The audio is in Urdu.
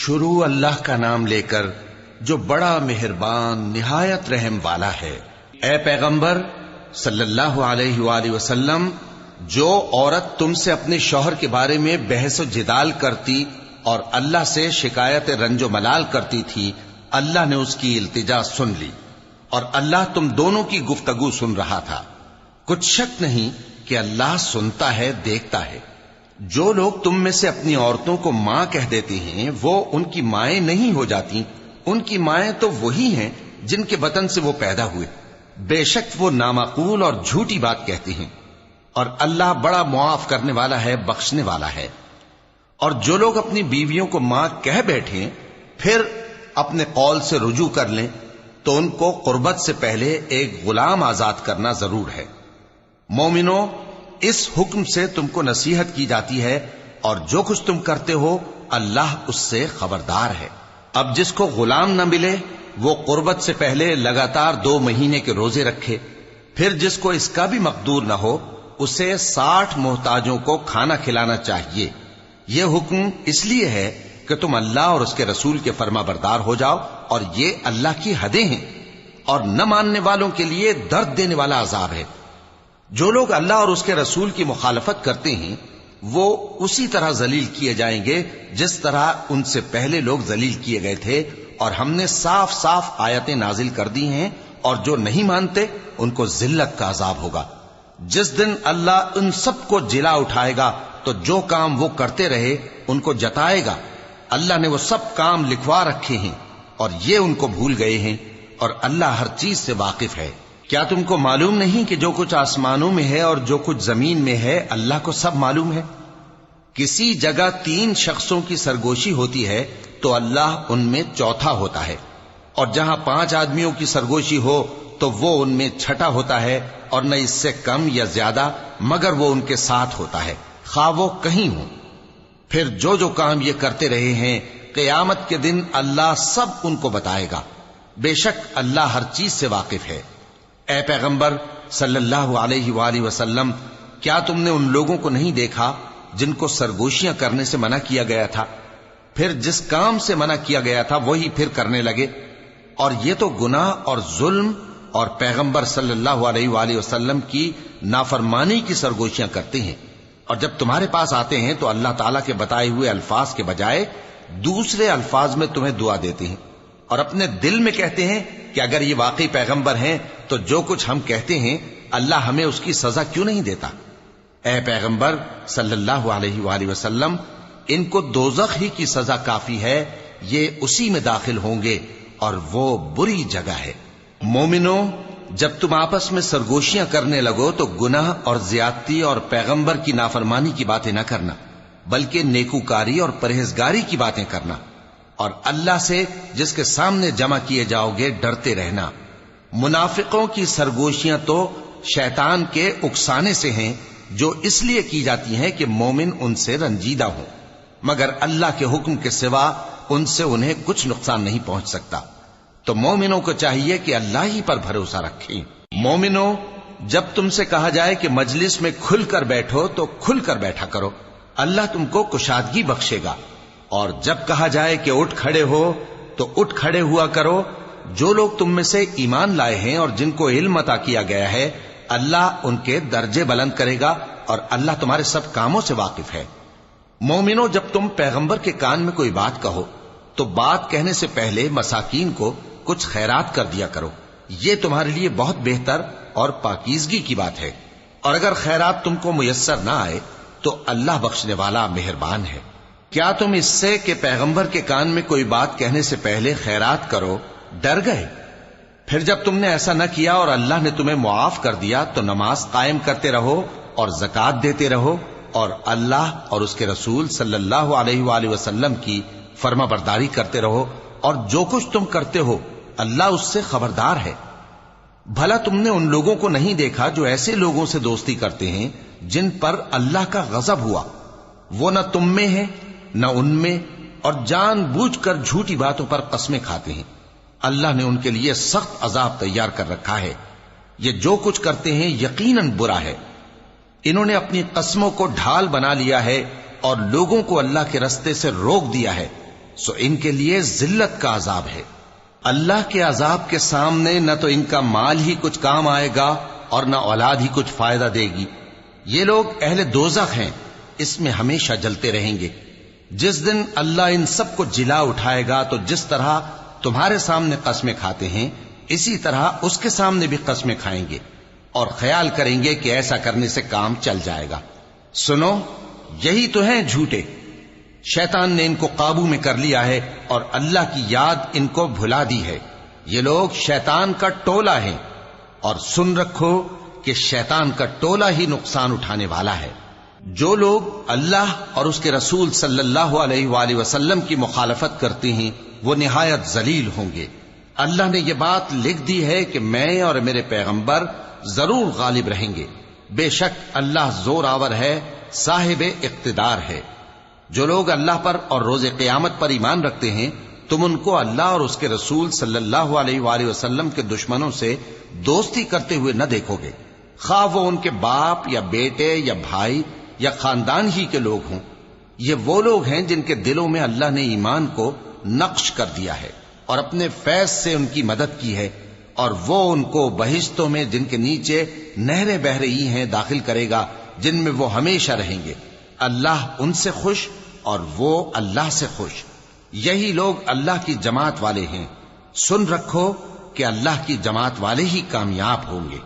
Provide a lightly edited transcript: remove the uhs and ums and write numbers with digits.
شروع اللہ کا نام لے کر جو بڑا مہربان نہایت رحم والا ہے۔ اے پیغمبر صلی اللہ علیہ وآلہ وسلم، جو عورت تم سے اپنے شوہر کے بارے میں بحث و جدال کرتی اور اللہ سے شکایت رنج و ملال کرتی تھی، اللہ نے اس کی التجا سن لی اور اللہ تم دونوں کی گفتگو سن رہا تھا۔ کچھ شک نہیں کہ اللہ سنتا ہے، دیکھتا ہے۔ جو لوگ تم میں سے اپنی عورتوں کو ماں کہہ دیتے ہیں وہ ان کی مائیں نہیں ہو جاتی، ان کی مائیں تو وہی ہیں جن کے بطن سے وہ پیدا ہوئے۔ بے شک وہ نامعقول اور جھوٹی بات کہتی ہیں، اور اللہ بڑا معاف کرنے والا ہے، بخشنے والا ہے۔ اور جو لوگ اپنی بیویوں کو ماں کہہ بیٹھیں پھر اپنے قول سے رجوع کر لیں تو ان کو قربت سے پہلے ایک غلام آزاد کرنا ضرور ہے۔ مومنو، اس حکم سے تم کو نصیحت کی جاتی ہے اور جو کچھ تم کرتے ہو اللہ اس سے خبردار ہے۔ اب جس کو غلام نہ ملے وہ قربت سے پہلے لگاتار 2 مہینے کے روزے رکھے، پھر جس کو اس کا بھی مقدور نہ ہو اسے 60 محتاجوں کو کھانا کھلانا چاہیے۔ یہ حکم اس لیے ہے کہ تم اللہ اور اس کے رسول کے فرما بردار ہو جاؤ، اور یہ اللہ کی حدیں ہیں، اور نہ ماننے والوں کے لیے درد دینے والا عذاب ہے۔ جو لوگ اللہ اور اس کے رسول کی مخالفت کرتے ہیں وہ اسی طرح ذلیل کیے جائیں گے جس طرح ان سے پہلے لوگ ذلیل کیے گئے تھے، اور ہم نے صاف صاف آیتیں نازل کر دی ہیں، اور جو نہیں مانتے ان کو ذلت کا عذاب ہوگا۔ جس دن اللہ ان سب کو جلا اٹھائے گا تو جو کام وہ کرتے رہے ان کو جتائے گا۔ اللہ نے وہ سب کام لکھوا رکھے ہیں اور یہ ان کو بھول گئے ہیں، اور اللہ ہر چیز سے واقف ہے۔ کیا تم کو معلوم نہیں کہ جو کچھ آسمانوں میں ہے اور جو کچھ زمین میں ہے اللہ کو سب معلوم ہے؟ کسی جگہ 3 شخصوں کی سرگوشی ہوتی ہے تو اللہ ان میں چوتھا ہوتا ہے، اور جہاں 5 آدمیوں کی سرگوشی ہو تو وہ ان میں چھٹا ہوتا ہے، اور نہ اس سے کم یا زیادہ مگر وہ ان کے ساتھ ہوتا ہے، خواہ وہ کہیں ہوں۔ پھر جو جو کام یہ کرتے رہے ہیں قیامت کے دن اللہ سب ان کو بتائے گا۔ بے شک اللہ ہر چیز سے واقف ہے۔ اے پیغمبر صلی اللہ علیہ وآلہ وسلم، کیا تم نے ان لوگوں کو نہیں دیکھا جن کو سرگوشیاں کرنے سے منع کیا گیا تھا، پھر جس کام سے منع کیا گیا تھا وہی پھر کرنے لگے؟ اور یہ تو گناہ اور ظلم اور پیغمبر صلی اللہ علیہ وآلہ وسلم کی نافرمانی کی سرگوشیاں کرتے ہیں، اور جب تمہارے پاس آتے ہیں تو اللہ تعالیٰ کے بتائے ہوئے الفاظ کے بجائے دوسرے الفاظ میں تمہیں دعا دیتے ہیں، اور اپنے دل میں کہتے ہیں کہ اگر یہ واقعی پیغمبر ہیں تو جو کچھ ہم کہتے ہیں اللہ ہمیں اس کی سزا کیوں نہیں دیتا؟ اے پیغمبر صلی اللہ علیہ وآلہ وسلم، ان کو دوزخ ہی کی سزا کافی ہے، یہ اسی میں داخل ہوں گے اور وہ بری جگہ ہے۔ مومنو، جب تم آپس میں سرگوشیاں کرنے لگو تو گناہ اور زیادتی اور پیغمبر کی نافرمانی کی باتیں نہ کرنا، بلکہ نیکوکاری اور پرہیزگاری کی باتیں کرنا، اور اللہ سے جس کے سامنے جمع کیے جاؤ گے ڈرتے رہنا۔ منافقوں کی سرگوشیاں تو شیطان کے اکسانے سے ہیں، جو اس لیے کی جاتی ہیں کہ مومن ان سے رنجیدہ ہوں، مگر اللہ کے حکم کے سوا ان سے انہیں کچھ نقصان نہیں پہنچ سکتا۔ تو مومنوں کو چاہیے کہ اللہ ہی پر بھروسہ رکھیں۔ مومنوں، جب تم سے کہا جائے کہ مجلس میں کھل کر بیٹھو تو کھل کر بیٹھا کرو، اللہ تم کو کشادگی بخشے گا، اور جب کہا جائے کہ اٹھ کھڑے ہو تو اٹھ کھڑے ہوا کرو۔ جو لوگ تم میں سے ایمان لائے ہیں اور جن کو علم عطا کیا گیا ہے اللہ ان کے درجے بلند کرے گا، اور اللہ تمہارے سب کاموں سے واقف ہے۔ مومنوں، جب تم پیغمبر کے کان میں کوئی بات کہو تو بات کہنے سے پہلے مساکین کو کچھ خیرات کر دیا کرو، یہ تمہارے لیے بہت بہتر اور پاکیزگی کی بات ہے، اور اگر خیرات تم کو میسر نہ آئے تو اللہ بخشنے والا مہربان ہے۔ کیا تم اس سے کہ پیغمبر کے کان میں کوئی بات کہنے سے پہلے خیرات کرو ڈر گئے؟ پھر جب تم نے ایسا نہ کیا اور اللہ نے تمہیں معاف کر دیا تو نماز قائم کرتے رہو اور زکوٰۃ دیتے رہو، اور اللہ اور اس کے رسول صلی اللہ علیہ وآلہ وسلم کی فرما برداری کرتے رہو، اور جو کچھ تم کرتے ہو اللہ اس سے خبردار ہے۔ بھلا تم نے ان لوگوں کو نہیں دیکھا جو ایسے لوگوں سے دوستی کرتے ہیں جن پر اللہ کا غضب ہوا؟ وہ نہ تم میں ہے نہ ان میں، اور جان بوجھ کر جھوٹی باتوں پر قسمیں کھاتے ہیں۔ اللہ نے ان کے لیے سخت عذاب تیار کر رکھا ہے۔ یہ جو کچھ کرتے ہیں یقیناً برا ہے۔ انہوں نے اپنی قسموں کو ڈھال بنا لیا ہے اور لوگوں کو اللہ کے رستے سے روک دیا ہے۔ سو ان کے لیے ذلت کا عذاب ہے۔ اللہ کے عذاب کے سامنے نہ تو ان کا مال ہی کچھ کام آئے گا اور نہ اولاد ہی کچھ فائدہ دے گی۔ یہ لوگ اہل دوزخ ہیں، اس میں ہمیشہ جلتے رہیں گے۔ جس دن اللہ ان سب کو جلا اٹھائے گا تو جس طرح تمہارے سامنے قسمیں کھاتے ہیں اسی طرح اس کے سامنے بھی قسمیں کھائیں گے اور خیال کریں گے کہ ایسا کرنے سے کام چل جائے گا۔ سنو، یہی تو ہیں جھوٹے۔ شیطان نے ان کو قابو میں کر لیا ہے اور اللہ کی یاد ان کو بھلا دی ہے۔ یہ لوگ شیطان کا ٹولہ ہیں، اور سن رکھو کہ شیطان کا ٹولہ ہی نقصان اٹھانے والا ہے۔ جو لوگ اللہ اور اس کے رسول صلی اللہ علیہ وآلہ وسلم کی مخالفت کرتے ہیں وہ نہایت ذلیل ہوں گے۔ اللہ نے یہ بات لکھ دی ہے کہ میں اور میرے پیغمبر ضرور غالب رہیں گے۔ بے شک اللہ زور آور ہے، صاحب اقتدار ہے۔ جو لوگ اللہ پر اور روز قیامت پر ایمان رکھتے ہیں تم ان کو اللہ اور اس کے رسول صلی اللہ علیہ وآلہ وسلم کے دشمنوں سے دوستی کرتے ہوئے نہ دیکھو گے، خواہ وہ ان کے باپ یا بیٹے یا بھائی یا خاندان ہی کے لوگ ہوں۔ یہ وہ لوگ ہیں جن کے دلوں میں اللہ نے ایمان کو نقش کر دیا ہے اور اپنے فیض سے ان کی مدد کی ہے، اور وہ ان کو بہشتوں میں جن کے نیچے نہریں بہ رہی ہیں داخل کرے گا، جن میں وہ ہمیشہ رہیں گے۔ اللہ ان سے خوش اور وہ اللہ سے خوش۔ یہی لوگ اللہ کی جماعت والے ہیں۔ سن رکھو کہ اللہ کی جماعت والے ہی کامیاب ہوں گے۔